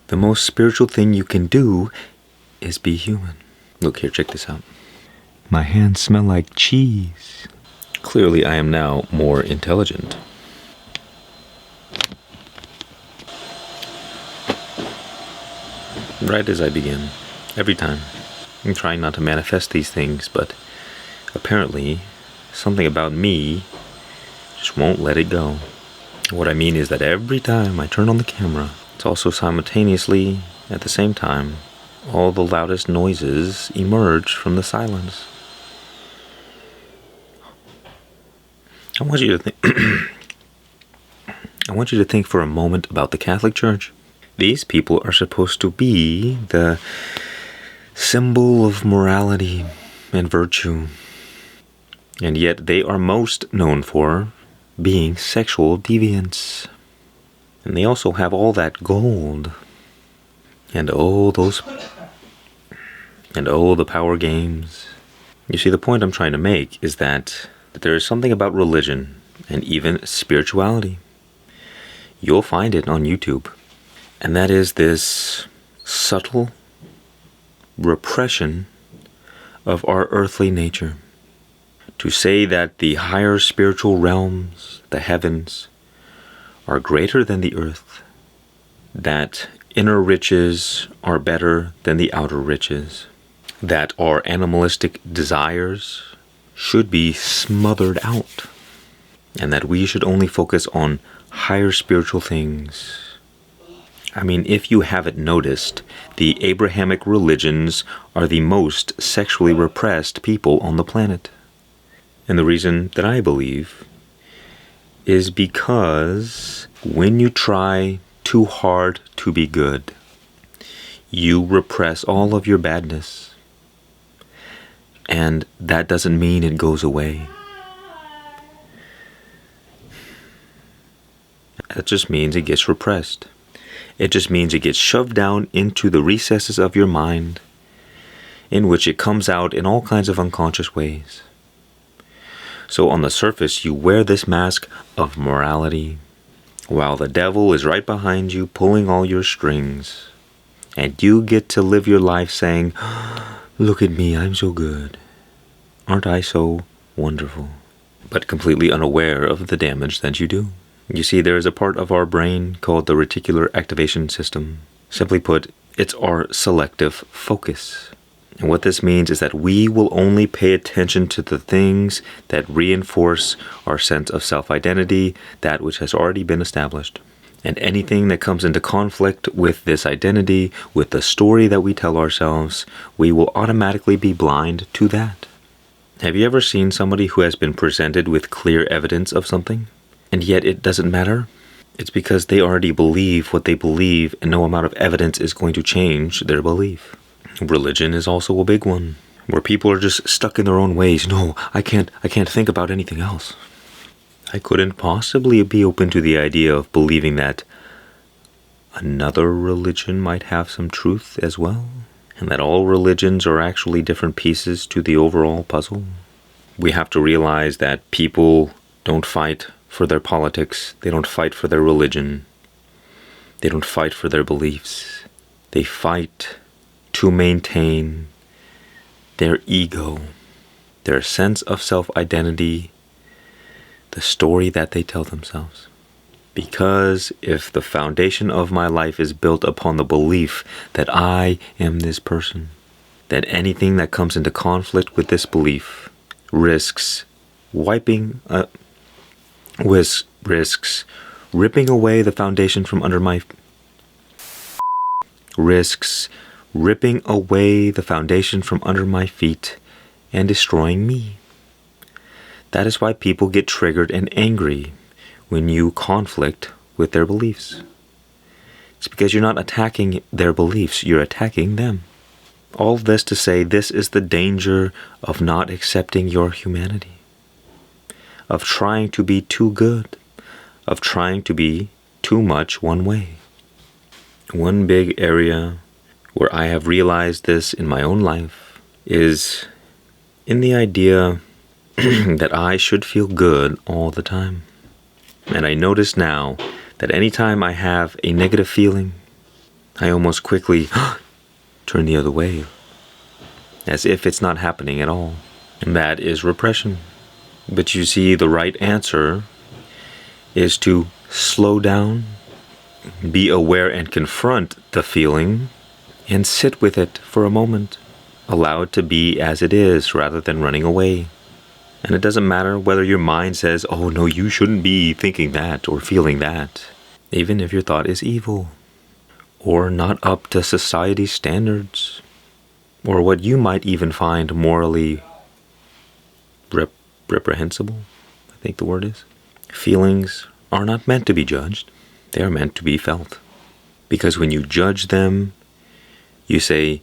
The most spiritual thing you can do is be human. Look here, check this out. My hands smell like cheese. Clearly, I am now more intelligent. Right as I begin, every time. I'm trying not to manifest these things, but apparently, something about me just won't let it go. What I mean is that every time I turn on the camera, it's also simultaneously, at the same time, all the loudest noises emerge from the silence. I want you to think for a moment about the Catholic Church. These people are supposed to be the symbol of morality and virtue, and yet they are most known for being sexual deviants. And they also have all that gold, and the power games. You see, the point I'm trying to make is that there is something about religion and even spirituality. You'll find it on YouTube. And that is this subtle repression of our earthly nature. To say that the higher spiritual realms, the heavens, are greater than the earth, that inner riches are better than the outer riches, that our animalistic desires should be smothered out, and that we should only focus on higher spiritual things. I mean, if you haven't noticed, the Abrahamic religions are the most sexually repressed people on the planet. And the reason that I believe is because when you try too hard to be good, you repress all of your badness. And that doesn't mean it goes away. That just means it gets repressed. It just means it gets shoved down into the recesses of your mind, in which it comes out in all kinds of unconscious ways. So on the surface, you wear this mask of morality, while the devil is right behind you pulling all your strings. And you get to live your life saying, "Look at me, I'm so good. Aren't I so wonderful?" But completely unaware of the damage that you do. You see, there is a part of our brain called the reticular activation system. Simply put, it's our selective focus. And what this means is that we will only pay attention to the things that reinforce our sense of self-identity, that which has already been established. And anything that comes into conflict with this identity, with the story that we tell ourselves, we will automatically be blind to that. Have you ever seen somebody who has been presented with clear evidence of something, and yet it doesn't matter? It's because they already believe what they believe, and no amount of evidence is going to change their belief. Religion is also a big one, where people are just stuck in their own ways. No, I can't think about anything else. I couldn't possibly be open to the idea of believing that another religion might have some truth as well, and that all religions are actually different pieces to the overall puzzle. We have to realize that people don't fight for their politics. They don't fight for their religion. They don't fight for their beliefs. They fight to maintain their ego, their sense of self-identity, the story that they tell themselves. Because if the foundation of my life is built upon the belief that I am this person, that anything that comes into conflict with this belief risks ripping away the foundation from under my ripping away the foundation from under my feet and destroying me. That is why people get triggered and angry when you conflict with their beliefs. It's because you're not attacking their beliefs, you're attacking them. All this to say, this is the danger of not accepting your humanity, of trying to be too good, of trying to be too much one way. One big area where I have realized this in my own life is in the idea that I should feel good all the time. And I notice now that anytime I have a negative feeling, I almost quickly turn the other way, as if it's not happening at all. And that is repression. But you see, the right answer is to slow down, be aware and confront the feeling, and sit with it for a moment. Allow it to be as it is rather than running away. And it doesn't matter whether your mind says, oh no, you shouldn't be thinking that or feeling that, even if your thought is evil, or not up to society's standards, or what you might even find morally reprehensible, I think the word is. Feelings are not meant to be judged. They are meant to be felt. Because when you judge them, you say,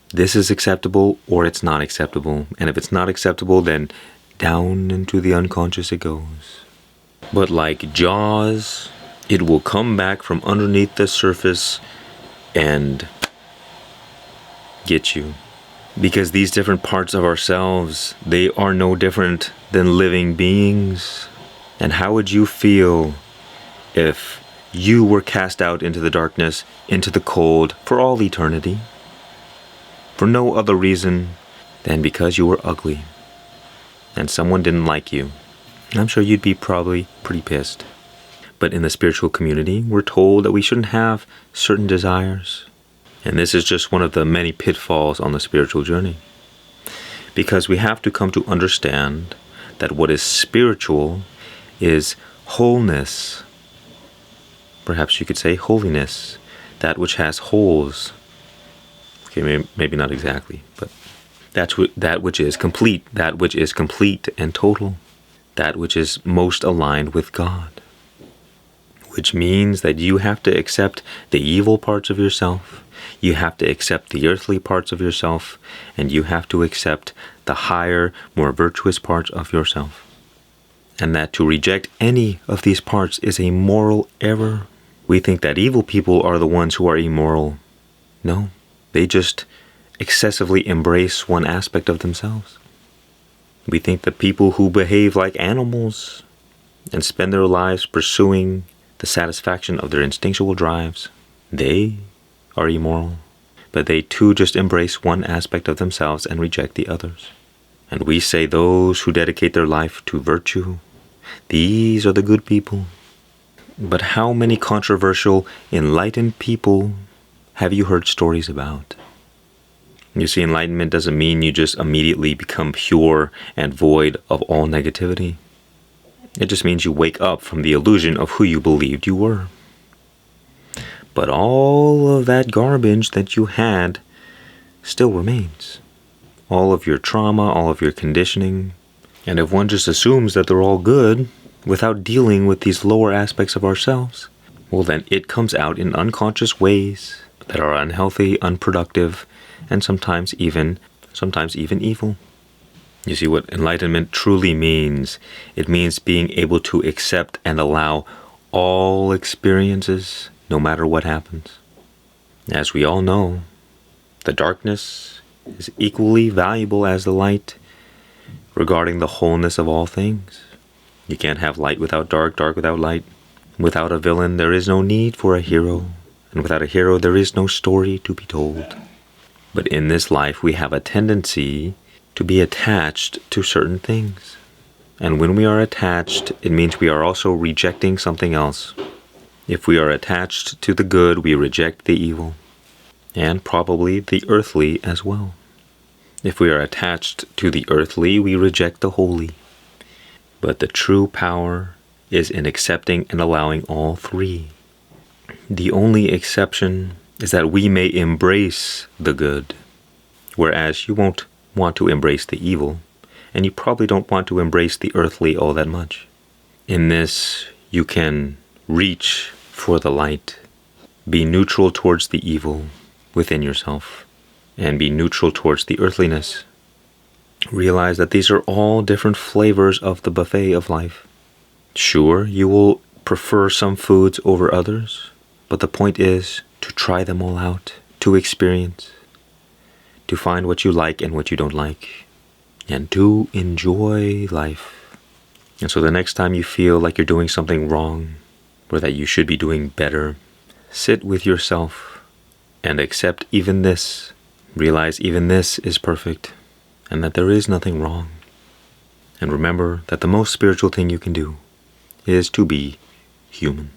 this is acceptable or it's not acceptable. And if it's not acceptable, then down into the unconscious it goes. But like Jaws, it will come back from underneath the surface and get you. Because these different parts of ourselves, they are no different than living beings. And how would you feel if you were cast out into the darkness, into the cold, for all eternity? For no other reason than because you were ugly and someone didn't like you. I'm sure you'd be probably pretty pissed. But in the spiritual community, we're told that we shouldn't have certain desires. And this is just one of the many pitfalls on the spiritual journey. Because we have to come to understand that what is spiritual is wholeness. Perhaps you could say holiness, that which has holes. Okay, maybe not exactly, but that which is complete, that which is complete and total, that which is most aligned with God. Which means that you have to accept the evil parts of yourself, you have to accept the earthly parts of yourself, and you have to accept the higher, more virtuous parts of yourself. And that to reject any of these parts is a moral error. We think that evil people are the ones who are immoral. No, they just excessively embrace one aspect of themselves. We think that people who behave like animals and spend their lives pursuing the satisfaction of their instinctual drives, they are immoral. But they too just embrace one aspect of themselves and reject the others. And we say those who dedicate their life to virtue, these are the good people. But how many controversial, enlightened people have you heard stories about? You see, enlightenment doesn't mean you just immediately become pure and void of all negativity. It just means you wake up from the illusion of who you believed you were. But all of that garbage that you had still remains. All of your trauma, all of your conditioning. And if one just assumes that they're all good without dealing with these lower aspects of ourselves, well then it comes out in unconscious ways that are unhealthy, unproductive, and sometimes even evil. You see, what enlightenment truly means, it means being able to accept and allow all experiences, no matter what happens. As we all know, the darkness is equally valuable as the light regarding the wholeness of all things. You can't have light without dark, dark without light. Without a villain, there is no need for a hero. And without a hero, there is no story to be told. But in this life, we have a tendency to be attached to certain things. And when we are attached, it means we are also rejecting something else. If we are attached to the good, we reject the evil. And probably the earthly as well. If we are attached to the earthly, we reject the holy. But the true power is in accepting and allowing all three. The only exception is that we may embrace the good, whereas you won't want to embrace the evil, and you probably don't want to embrace the earthly all that much. In this, you can reach for the light, be neutral towards the evil within yourself, and be neutral towards the earthliness. Realize that these are all different flavors of the buffet of life. Sure, you will prefer some foods over others, but the point is to try them all out, to experience, to find what you like and what you don't like, and to enjoy life. And so the next time you feel like you're doing something wrong, or that you should be doing better, sit with yourself and accept even this. Realize even this is perfect, and that there is nothing wrong. And remember that the most spiritual thing you can do is to be human.